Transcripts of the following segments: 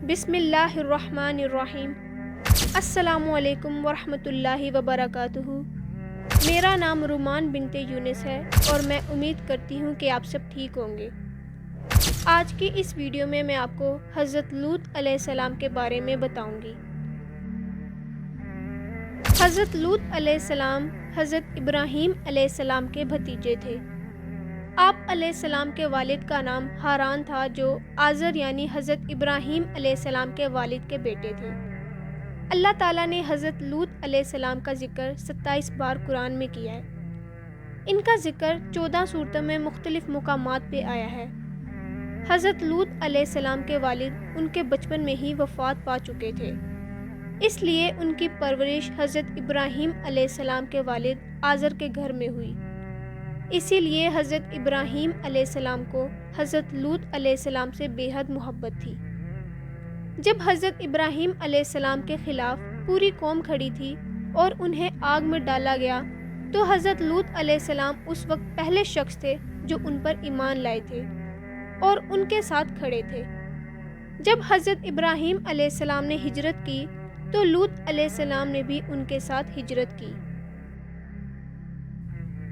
بسم اللہ الرحمن الرحیم۔ السلام علیکم ورحمۃ اللہ وبرکاتہ۔ میرا نام رومان بنت یونس ہے اور میں امید کرتی ہوں کہ آپ سب ٹھیک ہوں گے۔ آج کی اس ویڈیو میں آپ کو حضرت لوط علیہ السلام کے بارے میں بتاؤں گی۔ حضرت لوط علیہ السلام حضرت ابراہیم علیہ السلام کے بھتیجے تھے۔ آپ علیہ السلام کے والد کا نام ہاران تھا، جو آزر یعنی حضرت ابراہیم علیہ السلام کے والد کے بیٹے تھے۔ اللہ تعالیٰ نے حضرت لوط علیہ السلام کا ذکر 27 بار قرآن میں کیا ہے۔ ان کا ذکر 14 سورتوں میں مختلف مقامات پہ آیا ہے۔ حضرت لوط علیہ السلام کے والد ان کے بچپن میں ہی وفات پا چکے تھے، اس لیے ان کی پرورش حضرت ابراہیم علیہ السلام کے والد آزر کے گھر میں ہوئی۔ اسی لیے حضرت ابراہیم علیہ السلام کو حضرت لوط علیہ السلام سے بے حد محبت تھی۔ جب حضرت ابراہیم علیہ السلام کے خلاف پوری قوم کھڑی تھی اور انہیں آگ میں ڈالا گیا، تو حضرت لوط علیہ السلام اس وقت پہلے شخص تھے جو ان پر ایمان لائے تھے اور ان کے ساتھ کھڑے تھے۔ جب حضرت ابراہیم علیہ السلام نے ہجرت کی تو لوط علیہ السلام نے بھی ان کے ساتھ ہجرت کی۔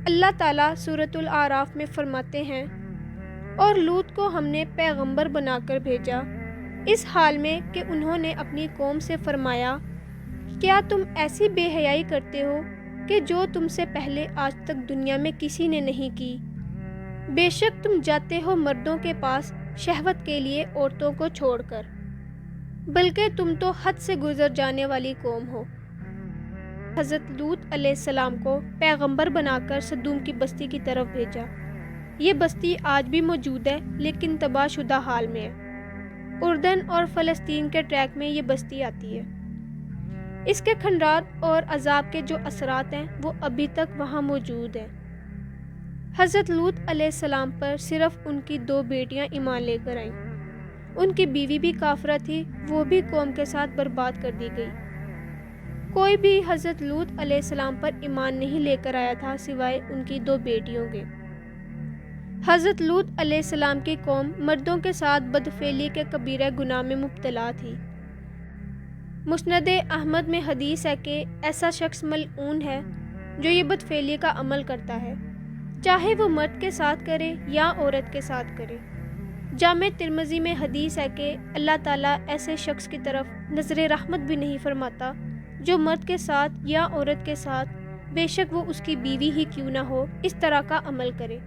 اللہ تعالیٰ سورۃ الاعراف میں فرماتے ہیں، اور لوط کو ہم نے پیغمبر بنا کر بھیجا، اس حال میں کہ انہوں نے اپنی قوم سے فرمایا، کیا تم ایسی بے حیائی کرتے ہو کہ جو تم سے پہلے آج تک دنیا میں کسی نے نہیں کی؟ بے شک تم جاتے ہو مردوں کے پاس شہوت کے لیے عورتوں کو چھوڑ کر، بلکہ تم تو حد سے گزر جانے والی قوم ہو۔ حضرت لوط علیہ السلام کو پیغمبر بنا کر سدوم کی بستی کی طرف بھیجا۔ یہ بستی آج بھی موجود ہے، لیکن تباہ شدہ حال میں ہے۔ اردن اور فلسطین کے ٹریک میں یہ بستی آتی ہے۔ اس کے کھنڈرات اور عذاب کے جو اثرات ہیں وہ ابھی تک وہاں موجود ہیں۔ حضرت لوط علیہ السلام پر صرف ان کی 2 بیٹیاں ایمان لے کر آئیں۔ ان کی بیوی بھی کافرہ تھی، وہ بھی قوم کے ساتھ برباد کر دی گئی۔ کوئی بھی حضرت لوط علیہ السلام پر ایمان نہیں لے کر آیا تھا سوائے ان کی 2 بیٹیوں کے۔ حضرت لوط علیہ السلام کی قوم مردوں کے ساتھ بدفعلی کے کبیرہ گناہ میں مبتلا تھی۔ مسند احمد میں حدیث ہے کہ ایسا شخص ملعون ہے جو یہ بدفعلی کا عمل کرتا ہے، چاہے وہ مرد کے ساتھ کرے یا عورت کے ساتھ کرے۔ جامع ترمذی میں حدیث ہے کہ اللہ تعالیٰ ایسے شخص کی طرف نظر رحمت بھی نہیں فرماتا جو مرد کے ساتھ یا عورت کے ساتھ، بے شک وہ اس کی بیوی ہی کیوں نہ ہو، اس طرح کا عمل کرے۔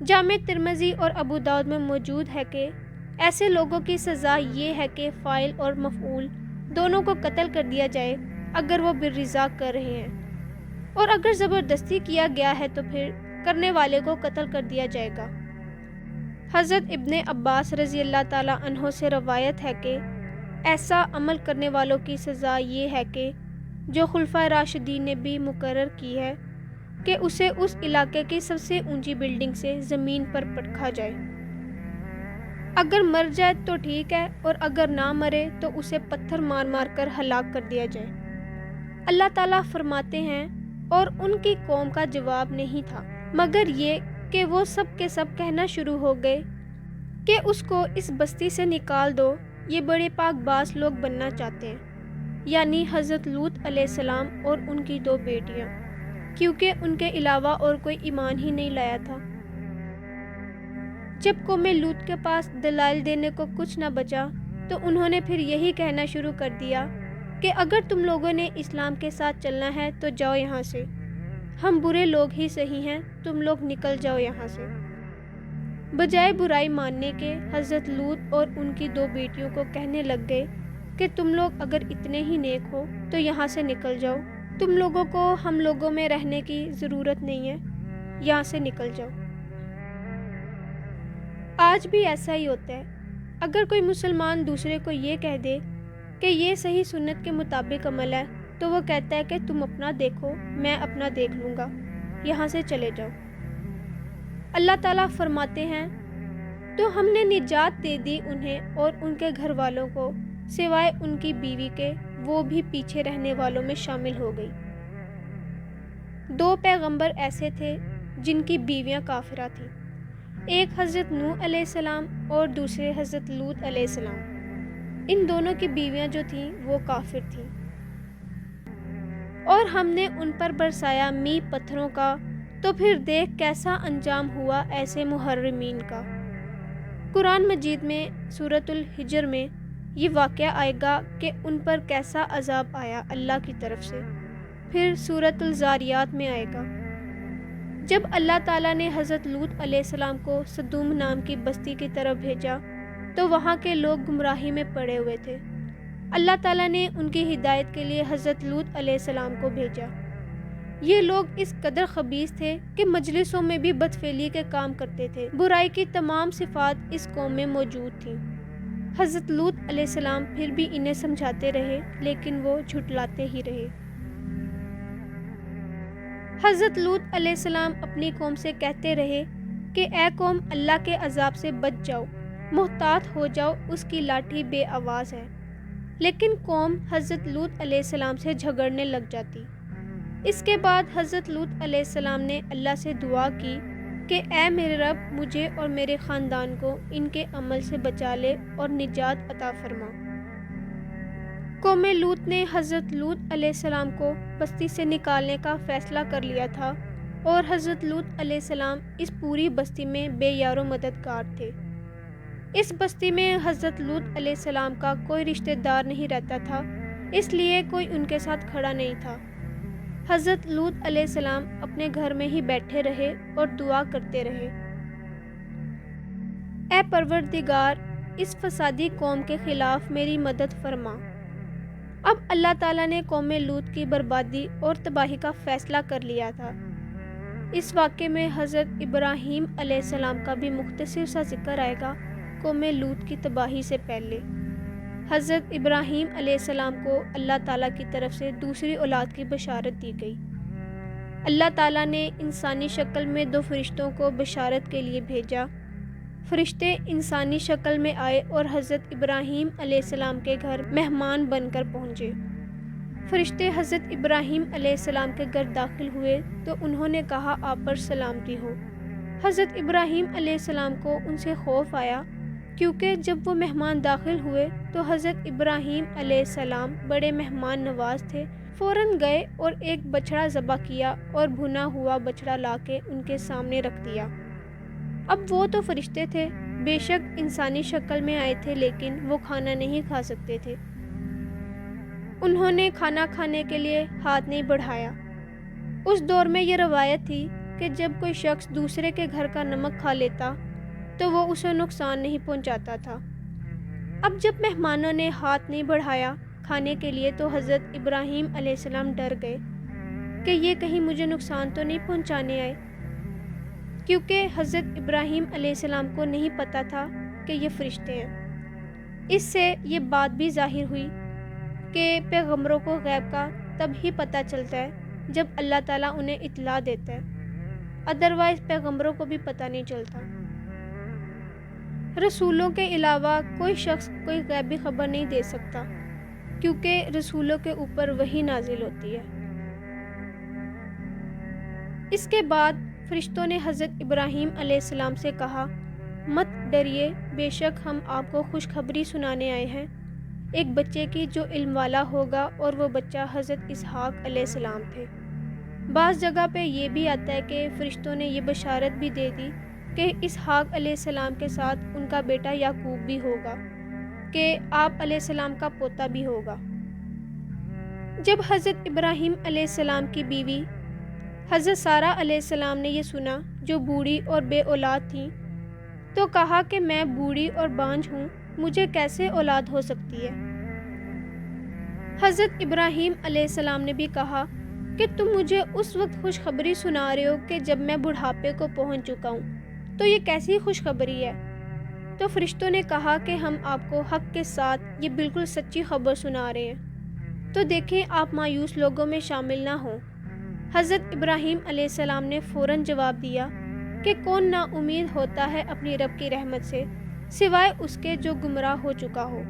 جامع ترمذی اور ابو داؤد میں موجود ہے کہ ایسے لوگوں کی سزا یہ ہے کہ فاعل اور مفعول دونوں کو قتل کر دیا جائے اگر وہ بالرضا کر رہے ہیں، اور اگر زبردستی کیا گیا ہے تو پھر کرنے والے کو قتل کر دیا جائے گا۔ حضرت ابن عباس رضی اللہ تعالیٰ عنہ سے روایت ہے کہ ایسا عمل کرنے والوں کی سزا یہ ہے کہ جو خلفائے راشدین نے بھی مقرر کی ہے کہ اسے اس علاقے کی سب سے اونچی بلڈنگ سے زمین پر پٹکا جائے۔ اگر مر جائے تو ٹھیک ہے، اور اگر نہ مرے تو اسے پتھر مار مار کر ہلاک کر دیا جائے۔ اللہ تعالیٰ فرماتے ہیں، اور ان کی قوم کا جواب نہیں تھا مگر یہ کہ وہ سب کے سب کہنا شروع ہو گئے کہ اس کو اس بستی سے نکال دو، یہ بڑے پاک باز لوگ بننا چاہتے ہیں، یعنی حضرت لوط علیہ السلام اور ان کی 2 بیٹیاں، کیونکہ ان کے علاوہ اور کوئی ایمان ہی نہیں لایا تھا۔ جب قوم لوط کے پاس دلائل دینے کو کچھ نہ بچا تو انہوں نے پھر یہی کہنا شروع کر دیا کہ اگر تم لوگوں نے اسلام کے ساتھ چلنا ہے تو جاؤ یہاں سے، ہم برے لوگ ہی صحیح ہیں، تم لوگ نکل جاؤ یہاں سے۔ بجائے برائی ماننے کے حضرت لوط اور ان کی 2 بیٹیوں کو کہنے لگ گئے کہ تم لوگ اگر اتنے ہی نیک ہو تو یہاں سے نکل جاؤ، تم لوگوں کو ہم لوگوں میں رہنے کی ضرورت نہیں ہے، یہاں سے نکل جاؤ۔ آج بھی ایسا ہی ہوتا ہے۔ اگر کوئی مسلمان دوسرے کو یہ کہہ دے کہ یہ صحیح سنت کے مطابق عمل ہے تو وہ کہتا ہے کہ تم اپنا دیکھو، میں اپنا دیکھ لوں گا، یہاں سے چلے جاؤ۔ اللہ تعالیٰ فرماتے ہیں، تو ہم نے نجات دے دی انہیں اور ان کے گھر والوں کو سوائے ان کی بیوی کے، وہ بھی پیچھے رہنے والوں میں شامل ہو گئی۔ 2 پیغمبر ایسے تھے جن کی بیویاں کافرہ تھیں، ایک حضرت نوح علیہ السلام اور دوسرے حضرت لوط علیہ السلام۔ ان دونوں کی بیویاں جو تھیں وہ کافر تھیں، اور ہم نے ان پر برسایا می پتھروں کا، تو پھر دیکھ کیسا انجام ہوا ایسے محرمین کا۔ قرآن مجید میں سورۃ الحجر میں یہ واقعہ آئے گا کہ ان پر کیسا عذاب آیا اللہ کی طرف سے۔ پھر سورۃ الزاریات میں آئے گا جب اللہ تعالیٰ نے حضرت لوط علیہ السلام کو سدوم نام کی بستی کی طرف بھیجا تو وہاں کے لوگ گمراہی میں پڑے ہوئے تھے۔ اللہ تعالیٰ نے ان کی ہدایت کے لیے حضرت لوط علیہ السلام کو بھیجا۔ یہ لوگ اس قدر خبیث تھے کہ مجلسوں میں بھی بدفعلی کے کام کرتے تھے۔ برائی کی تمام صفات اس قوم میں موجود تھیں۔ حضرت لوط علیہ السلام پھر بھی انہیں سمجھاتے رہے لیکن وہ جھٹلاتے ہی رہے۔ حضرت لوط علیہ السلام اپنی قوم سے کہتے رہے کہ اے قوم، اللہ کے عذاب سے بچ جاؤ، محتاط ہو جاؤ، اس کی لاٹھی بے آواز ہے۔ لیکن قوم حضرت لوط علیہ السلام سے جھگڑنے لگ جاتی۔ اس کے بعد حضرت لوط علیہ السلام نے اللہ سے دعا کی کہ اے میرے رب، مجھے اور میرے خاندان کو ان کے عمل سے بچا لے اور نجات عطا فرما۔ قوم لوط نے حضرت لوط علیہ السلام کو بستی سے نکالنے کا فیصلہ کر لیا تھا، اور حضرت لوط علیہ السلام اس پوری بستی میں بے یار و مددگار تھے۔ اس بستی میں حضرت لوط علیہ السلام کا کوئی رشتہ دار نہیں رہتا تھا، اس لیے کوئی ان کے ساتھ کھڑا نہیں تھا۔ حضرت لوط علیہ السلام اپنے گھر میں ہی بیٹھے رہے اور دعا کرتے رہے، اے پروردگار، اس فسادی قوم کے خلاف میری مدد فرما۔ اب اللہ تعالیٰ نے قوم لوط کی بربادی اور تباہی کا فیصلہ کر لیا تھا۔ اس واقعے میں حضرت ابراہیم علیہ السلام کا بھی مختصر سا ذکر آئے گا قوم لوط کی تباہی سے پہلے۔ حضرت ابراہیم علیہ السلام کو اللہ تعالیٰ کی طرف سے دوسری اولاد کی بشارت دی گئی۔ اللہ تعالیٰ نے انسانی شکل میں 2 فرشتوں کو بشارت کے لیے بھیجا۔ فرشتے انسانی شکل میں آئے اور حضرت ابراہیم علیہ السلام کے گھر مہمان بن کر پہنچے۔ فرشتے حضرت ابراہیم علیہ السلام کے گھر داخل ہوئے تو انہوں نے کہا آپ پر سلامتی ہو۔ حضرت ابراہیم علیہ السلام کو ان سے خوف آیا، کیونکہ جب وہ مہمان داخل ہوئے تو حضرت ابراہیم علیہ السلام بڑے مہمان نواز تھے، فوراً گئے اور ایک بچڑا ذبح کیا اور بھنا ہوا بچڑا لا کے ان کے سامنے رکھ دیا۔ اب وہ تو فرشتے تھے، بے شک انسانی شکل میں آئے تھے، لیکن وہ کھانا نہیں کھا سکتے تھے۔ انہوں نے کھانا کھانے کے لیے ہاتھ نہیں بڑھایا۔ اس دور میں یہ روایت تھی کہ جب کوئی شخص دوسرے کے گھر کا نمک کھا لیتا تو وہ اسے نقصان نہیں پہنچاتا تھا۔ اب جب مہمانوں نے ہاتھ نہیں بڑھایا کھانے کے لیے تو حضرت ابراہیم علیہ السلام ڈر گئے کہ یہ کہیں مجھے نقصان تو نہیں پہنچانے آئے، کیونکہ حضرت ابراہیم علیہ السلام کو نہیں پتہ تھا کہ یہ فرشتے ہیں۔ اس سے یہ بات بھی ظاہر ہوئی کہ پیغمبروں کو غیب کا تب ہی پتہ چلتا ہے جب اللہ تعالیٰ انہیں اطلاع دیتا ہے، ادروائز پیغمبروں کو بھی پتہ نہیں چلتا۔ رسولوں کے علاوہ کوئی شخص کوئی غیبی خبر نہیں دے سکتا، کیونکہ رسولوں کے اوپر وحی نازل ہوتی ہے۔ اس کے بعد فرشتوں نے حضرت ابراہیم علیہ السلام سے کہا مت ڈریے، بے شک ہم آپ کو خوشخبری سنانے آئے ہیں، ایک بچے کی جو علم والا ہوگا، اور وہ بچہ حضرت اسحاق علیہ السلام تھے۔ بعض جگہ پہ یہ بھی آتا ہے کہ فرشتوں نے یہ بشارت بھی دے دی کہ اسحاق علیہ السلام کے ساتھ ان کا بیٹا یعقوب بھی ہوگا، کہ آپ علیہ السلام کا پوتا بھی ہوگا۔ جب حضرت ابراہیم علیہ السلام کی بیوی حضرت سارہ علیہ السلام نے یہ سنا، جو بوڑھی اور بے اولاد تھیں، تو کہا کہ میں بوڑھی اور بانجھ ہوں، مجھے کیسے اولاد ہو سکتی ہے؟ حضرت ابراہیم علیہ السلام نے بھی کہا کہ تم مجھے اس وقت خوشخبری سنا رہے ہو کہ جب میں بڑھاپے کو پہنچ چکا ہوں، تو یہ کیسی خوشخبری ہے؟ تو فرشتوں نے کہا کہ ہم آپ کو حق کے ساتھ یہ بالکل سچی خبر سنا رہے ہیں، تو دیکھیں آپ مایوس لوگوں میں شامل نہ ہوں۔ حضرت ابراہیم علیہ السلام نے فوراً جواب دیا کہ کون نا امید ہوتا ہے اپنی رب کی رحمت سے سوائے اس کے جو گمراہ ہو چکا ہو۔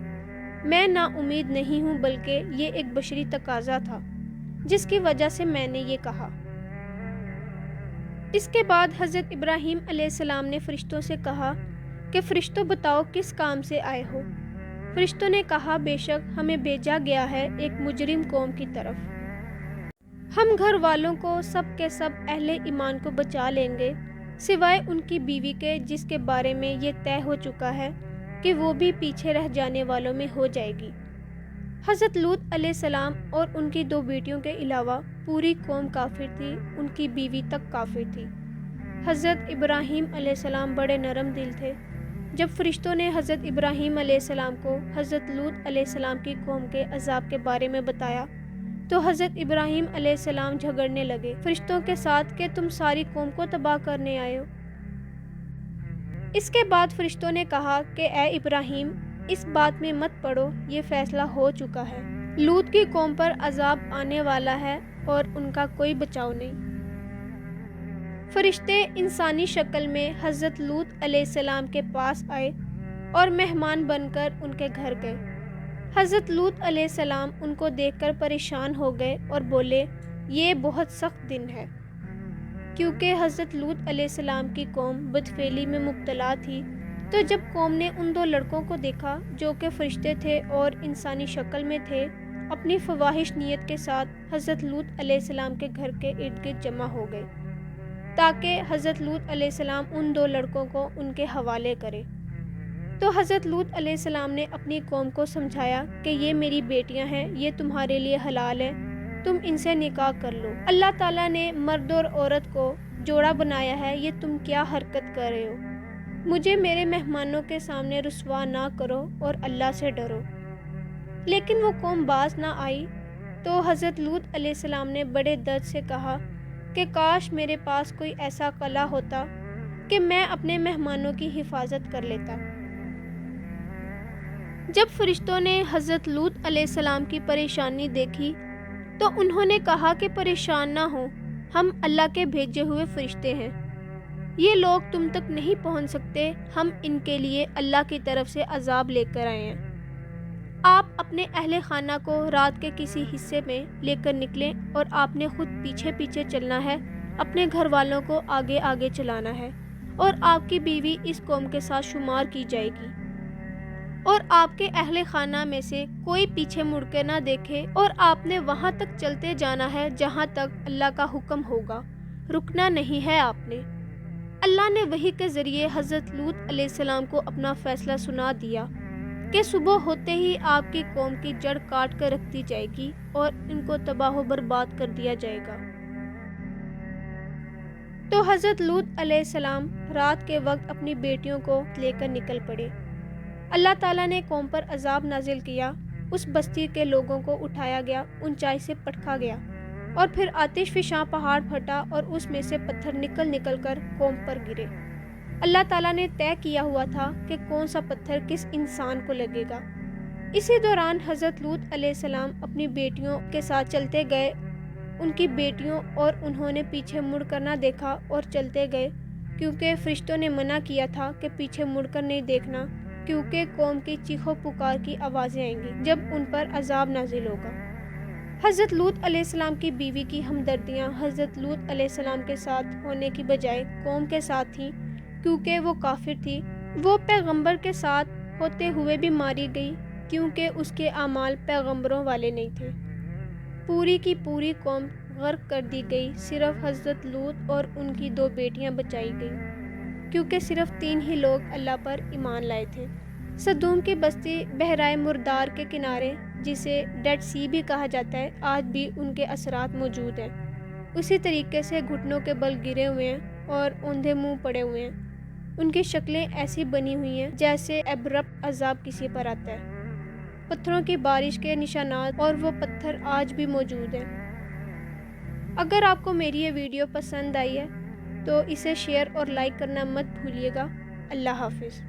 میں نا امید نہیں ہوں، بلکہ یہ ایک بشری تقاضا تھا جس کی وجہ سے میں نے یہ کہا۔ اس کے بعد حضرت ابراہیم علیہ السلام نے فرشتوں سے کہا کہ فرشتوں بتاؤ کس کام سے آئے ہو؟ فرشتوں نے کہا بے شک ہمیں بھیجا گیا ہے ایک مجرم قوم کی طرف۔ ہم گھر والوں کو سب کے سب اہل ایمان کو بچا لیں گے سوائے ان کی بیوی کے، جس کے بارے میں یہ طے ہو چکا ہے کہ وہ بھی پیچھے رہ جانے والوں میں ہو جائے گی۔ حضرت لوط علیہ السلام اور ان کی 2 بیٹیوں کے علاوہ پوری قوم کافر تھی، ان کی بیوی تک کافر تھی۔ حضرت ابراہیم علیہ السلام بڑے نرم دل تھے۔ جب فرشتوں نے حضرت ابراہیم علیہ السلام کو حضرت لوط علیہ السلام کی قوم کے عذاب کے بارے میں بتایا تو حضرت ابراہیم علیہ السلام جھگڑنے لگے فرشتوں کے ساتھ کہ تم ساری قوم کو تباہ کرنے آئے ہو۔ اس کے بعد فرشتوں نے کہا کہ اے ابراہیم، اس بات میں مت پڑو، یہ فیصلہ ہو چکا ہے، لوط کی قوم پر عذاب آنے والا ہے اور ان کا کوئی بچاؤ نہیں۔ فرشتے انسانی شکل میں حضرت لوط علیہ السلام کے پاس آئے اور مہمان بن کر ان کے گھر گئے۔ حضرت لوط علیہ السلام ان کو دیکھ کر پریشان ہو گئے اور بولے یہ بہت سخت دن ہے، کیونکہ حضرت لوط علیہ السلام کی قوم بدفعلی میں مبتلا تھی۔ تو جب قوم نے ان 2 لڑکوں کو دیکھا جو کہ فرشتے تھے اور انسانی شکل میں تھے، اپنی فواہش نیت کے ساتھ حضرت لوط علیہ السلام کے گھر کے ارد گرد جمع ہو گئے تاکہ حضرت لوط علیہ السلام ان 2 لڑکوں کو ان کے حوالے کرے۔ تو حضرت لوط علیہ السلام نے اپنی قوم کو سمجھایا کہ یہ میری بیٹیاں ہیں، یہ تمہارے لیے حلال ہے، تم ان سے نکاح کر لو۔ اللہ تعالیٰ نے مرد اور عورت کو جوڑا بنایا ہے، یہ تم کیا حرکت کر رہے ہو؟ مجھے میرے مہمانوں کے سامنے رسوا نہ کرو اور اللہ سے ڈرو۔ لیکن وہ قوم باز نہ آئی۔ تو حضرت لوط علیہ السلام نے بڑے درد سے کہا کہ کاش میرے پاس کوئی ایسا قلعہ ہوتا کہ میں اپنے مہمانوں کی حفاظت کر لیتا۔ جب فرشتوں نے حضرت لوط علیہ السلام کی پریشانی دیکھی تو انہوں نے کہا کہ پریشان نہ ہو، ہم اللہ کے بھیجے ہوئے فرشتے ہیں، یہ لوگ تم تک نہیں پہنچ سکتے، ہم ان کے لیے اللہ کی طرف سے عذاب لے کر آئے ہیں۔ آپ اپنے اہل خانہ کو رات کے کسی حصے میں لے کر نکلیں اور آپ نے خود پیچھے پیچھے چلنا ہے، اپنے گھر والوں کو آگے آگے چلانا ہے، اور آپ کی بیوی اس قوم کے ساتھ شمار کی جائے گی، اور آپ کے اہل خانہ میں سے کوئی پیچھے مڑ کے نہ دیکھے، اور آپ نے وہاں تک چلتے جانا ہے جہاں تک اللہ کا حکم ہوگا، رکنا نہیں ہے آپ نے۔ اللہ نے وحی کے ذریعے حضرت لوط علیہ السلام کو اپنا فیصلہ سنا دیا کہ صبح ہوتے ہی آپ کی قوم کی جڑ کاٹ کر رکھ دی جائے گی اور ان کو تباہ و برباد کر دیا جائے گا۔ تو حضرت لوط علیہ السلام رات کے وقت اپنی بیٹیوں کو لے کر نکل پڑے۔ اللہ تعالیٰ نے قوم پر عذاب نازل کیا، اس بستی کے لوگوں کو اٹھایا گیا، اونچائی سے پٹکا گیا، اور پھر آتش فشاں پہاڑ پھٹا اور اس میں سے پتھر نکل نکل کر قوم پر گرے۔ اللہ تعالیٰ نے طے کیا ہوا تھا کہ کون سا پتھر کس انسان کو لگے گا۔ اسی دوران حضرت لوط علیہ السلام اپنی بیٹیوں کے ساتھ چلتے گئے، ان کی بیٹیوں اور انہوں نے پیچھے مڑ کر نہ دیکھا اور چلتے گئے، کیونکہ فرشتوں نے منع کیا تھا کہ پیچھے مڑ کر نہیں دیکھنا، کیونکہ قوم کی چیخو پکار کی آوازیں آئیں گی جب ان پر عذاب نازل ہوگا۔ حضرت لوط علیہ السلام کی بیوی کی ہمدردیاں حضرت لوط علیہ السلام کے ساتھ ہونے کی بجائے قوم کے ساتھ تھیں، کیونکہ وہ کافر تھی۔ وہ پیغمبر کے ساتھ ہوتے ہوئے بھی ماری گئی، کیونکہ اس کے اعمال پیغمبروں والے نہیں تھے۔ پوری کی پوری قوم غرق کر دی گئی، صرف حضرت لوط اور ان کی 2 بیٹیاں بچائی گئیں، کیونکہ صرف 3 ہی لوگ اللہ پر ایمان لائے تھے۔ صدوم کی بستی بحرائے مردار کے کنارے، جسے ڈیڈ سی بھی کہا جاتا ہے، آج بھی ان کے اثرات موجود ہیں۔ اسی طریقے سے گھٹنوں کے بل گرے ہوئے ہیں اور اوندھے منہ پڑے ہوئے ہیں۔ ان کی شکلیں ایسی بنی ہوئی ہیں جیسے ابرپٹ عذاب کسی پر آتا ہے۔ پتھروں کی بارش کے نشانات اور وہ پتھر آج بھی موجود ہیں۔ اگر آپ کو میری یہ ویڈیو پسند آئی ہے تو اسے شیئر اور لائک کرنا مت بھولیے گا۔ اللہ حافظ۔